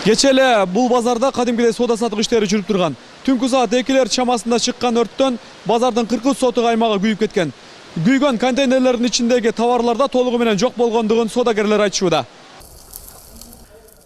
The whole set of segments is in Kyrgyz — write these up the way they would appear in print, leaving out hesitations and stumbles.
Кечеле бул базарда кадимкидей соода сатык иштери жүрүп турган. Түнкү саат 2 чамасында чыккан өрттөн базардын 40 сотук аймагы күйүп кеткен. Күйгөн контейнерлердин ичиндеги товарларда толугу менен жок болгондугун соодагерлер айтышууда.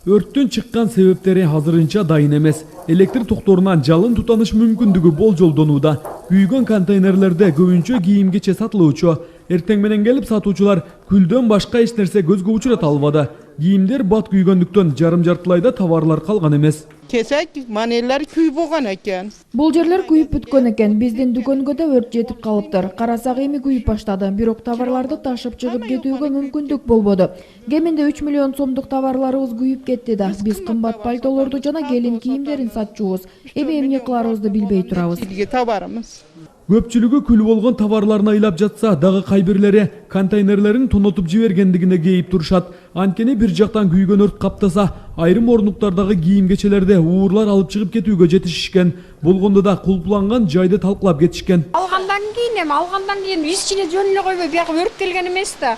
Өрттүн чыккан себептери азырынча дайын эмес. Электр токторунан жалын тутаныш мүмкүндүгү болжолдонууда. Күйгөн контейнерлерде көбүнчө кийим-кече сатылуучу. Эртең менен келип сатуучулар күлдөн башка эч нерсе көзгө учурата албады. Кийимдер бат күйгөндүктөн жарым-жартылайда товарлар калган эмес. Кесек манелер күйүп болгон экен. Бул жерлер күйүп бүткөн экен. Биздин дүкөнгө да өрт жетип калыптыр. Карасак эми күйүп баштады. Бирок товарларды ташып чыгып кетүүгө мүмкүндүк болбоду. Кеминде 3 миллион сомдук товарларыбыз күйүп кетти да. Биз кымбат пальтолорду жана келин кийимдерин сатчубуз. Эми эмне кыларыбызды билбей турабыз. Бизге товарыбыз. Көпчүлүгү күл болгон товарларын ыйлап жатса, дагы кайбирлери контейнерлерин тонотуп жибергендигине кейип турушат. Анткени бир жактан күйгөн өрт каптаса, айрым орнуктардагы кийим-кечелерде уурлар алып чыгып кетүүгө жетишишкен. Болгондо да кулпланган жайды талкылап кетишкен. Алгандан кийин биз ичине жөн эле койбой, бияка өрт келген эмес да.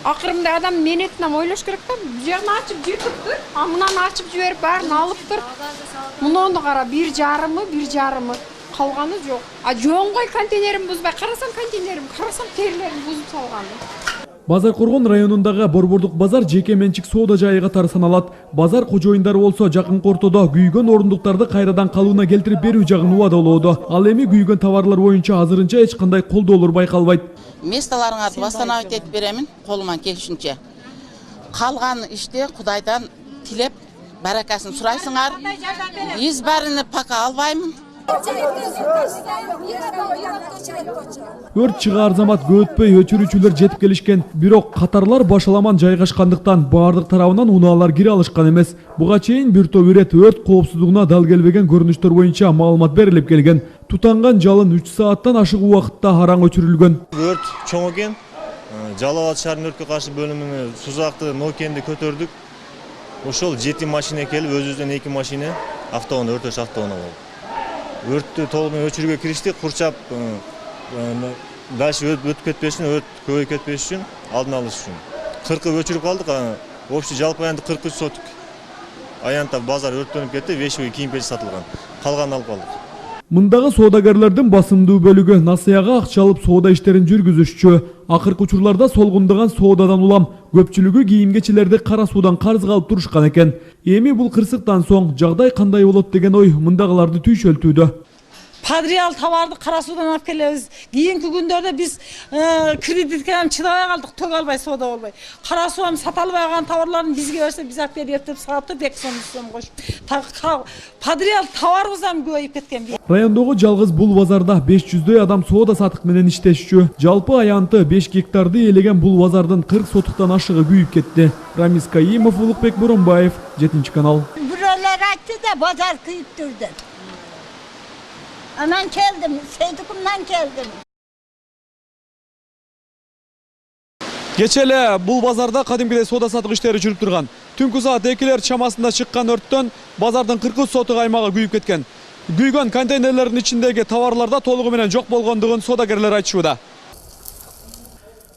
Акырында адам менетинен ойлош керек да. Бу жагын ачып жыртыптыр, а мунаны ачып жиберип баарын алыптыр. Муну кара, бир жарымы. Калганы жок. А жоңгой контейнерин бузбай, карасам терилерин бузуп салган. Базар Коргон районундагы Борбордук базар жеке менчик соода жайы катары саналат. Базар кожоюндары болсо жакынкы ортодо күйгөн орундуктарды кайрадан калыбына келтирип берүү жагын убадалоодо. Ал эми күйгөн товарлар боюнча азырынча эч кандай колдоолор байкалбайт. Местоларыңарды восстановить этип беремин колуман келишинче. Калган иште Кудайдан тилеп баракасын сурайсыңар. Избарыны пока албаймын. Өрт чыгаар замат көтпөй өчүрүүчүлөр жетип келишкен. Бирок катарлар башаламан жайгашкандыктан баардык тарабынан унаалар кире алышкан эмес. Буга чейин бир топ ирет өрт коопсуздугуна дал келбеген көрүнүштөр боюнча маалымат берилип келген. Тутанган жалын 3 сааттан ашык убакытта араң өчүрүлгөн. Өрт чоң экен. Жалал Абад шаарынын өрткө каршы бөлүмүнө Сузакты, Нокенди көтөрдүк. Ошол 7 машина келип, өзүбүздөн 2 машина автоунаа өртөш автоунаа болду. Өрттү толугу өчүрүүгө кириштик, курчап дальше өтүп кетпеш үчүн, өрт көбөйүп кетпеш үчүн, алдын алыш үчүн. 40 өчүрүп калдык, общий жалпы аянты 43 сотук. Аянтта базар өрттөнүп кетти, вещевой кийим-кече сатылган. Калганын алып калдык. Мындагы соодагерлердин басымдуу бөлүгү насыяга акча алып соода иштерин жүргүзүшчү. Акыркы учурларда солгундаган соодадан улам көпчүлүгү кийим-кечелерди кара суудан карызга алып турушкан экен. Эми бул кырсыктан соң жагдай кандай болот деген ой мындагыларды түйшөлтүүдө. Подреал товарды кара суудан алып келебиз. Кийинки күндөрдө биз кредитке чыдабай калдык, төгө албай, соода болбой. Кара суудан сата албай калган товарларын бизге берсе, биз алып берип деп сатып, 2 сом кошуп. Подреал товарыбыз да көбөйүп кеткен. Райондогу жалгыз бул базарда 500дөй адам соода сатык менен иштешчү. Жалпы аянты 5 гектарды ээлеген бул базардын 40 сотуктан ашыгы күйүп кетти. Рамис Каимов, Улукбек Боронбаев, 7-канал. Бирөөлөр айтты да базар күйүп турду. Anan geldim, Seydukum'dan geldim. Кечеле бул базарда кадимкидей соода сатык иштери жүрүп турган. Түнкү саат 2 чамасында чыккан өрттөн базардын 40 сотук аймагы күйүп кеткен. Күйгөн контейнерлердин ичиндеги товарларда толугу менен жок болгондугун соодагерлер айтышууда.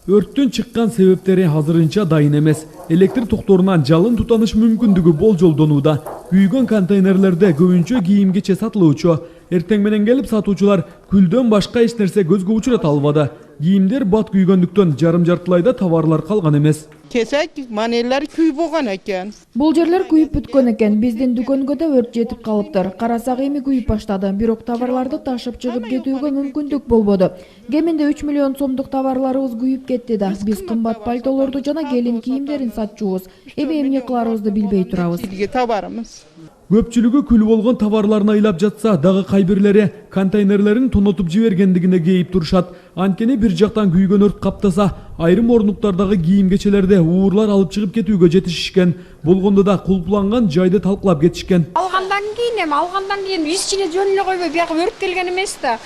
Өрттүн чыккан себептери азырынча дайын эмес. Электр токторунан жалын тутаныш мүмкүндүгү болжолдонууда. Күйгөн контейнерлерде көбүнчө кийим-кече сатылуучу. Эртең менен келип сатуучулар күлдөн башка эч нерсе көзгө учурата албады. Кийимдер бат күйгөндүктөн жарым-жартылайда товарлар калган эмес. Кесек манелер күйүп болгон экен. Бул жерлер күйүп бүткөн экен. Биздин дүкөнгө да өрт жетип калыптыр. Карасак эми күйүп баштады. Бирок товарларды ташып чыгып кетүүгө мүмкүндүк болбоду. Кеминде 3 миллион сомдук товарларыбыз күйүп кетти да. Биз кымбат пальтолорду жана келин кийимдерин сатчубуз. Эми эмне кыларыбызды билбей турабыз. Бизге товарыбыз. Көпчүлүгү күл болгон товарларын ыйлап жатса, дагы кайбирлери контейнерлерин тонотуп жибергендигине кейип турушат. Анткени бир жактан күйгөн өрт каптаса, айрым орнуктардагы кийим-кечелерде уурлар алып чыгып кетүүгө жетишишкен. Болгондо да кулпланган жайды талкылап кетишкен. Алгандан кийин биз ичине жөн эле койбой, бияка өрт келген эмес да.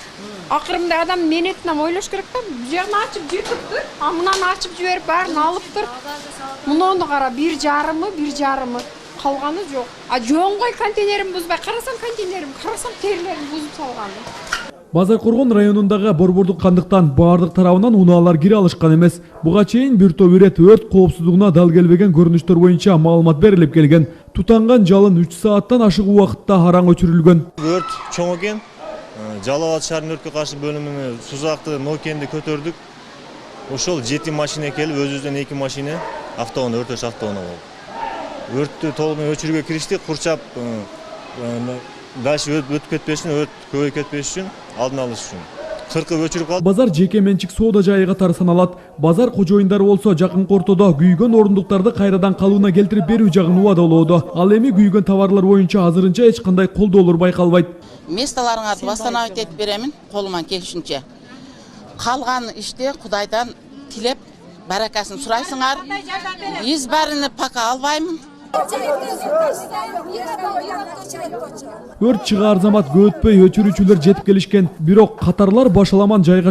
Акырында адам менетинен ойлош керек да. Бу жагын ачып жыртыптыр, а мунаны ачып жиберип баарын алыптыр. Муну кара, бир жарымы. Калганы жок. А жоңгой контейнерин бузбай, карасам терилерин бузуп салган. Базар Коргон районундагы борбордук кандыктан баардык тарабынан унаалар кире алышкан эмес. Буга чейин бир топ ирет өрт коопсуздугуна дал келбеген көрүнүштөр боюнча маалымат берилип келген. Тутанган жалын 3 сааттан ашык убакытта араң өчүрүлгөн. Өрт чоң экен. Жалал Абад шаарынын өрткө каршы бөлүмүнө Сузакты, Нокенди көтөрдүк. Ошол 7 машина келип, өзүбүздөн 2 машина автоунаа өртөш автоунаа болду. Өрттү толугу өчүрүүгө кириштик, курчап дальше өтүп кетпеш үчүн, өрт көбөйүп кетпеш үчүн, алдын алыш үчүн. 40 өчүрүп калды. Базар жеке менчик соода жайы катары саналат. Базар кожоюндары болсо жакынкы ортодо күйгөн орундуктарды кайрадан калыбына келтирип берүү жагын убадалоодо. Ал эми күйгөн товарлар боюнча азырынча эч кандай колдоолор байкалбайт. Месталарыңарды восстановить этип беремин колуман келишинче. Калган иште Кудайдан тилеп баракасын сурайсыңар. Избарыны пока албаймын. Өрт чыгаар замат көп өтпөй өчүрүүчүлөр жетип келишкен, бирок катарлар башаламан жайгашкан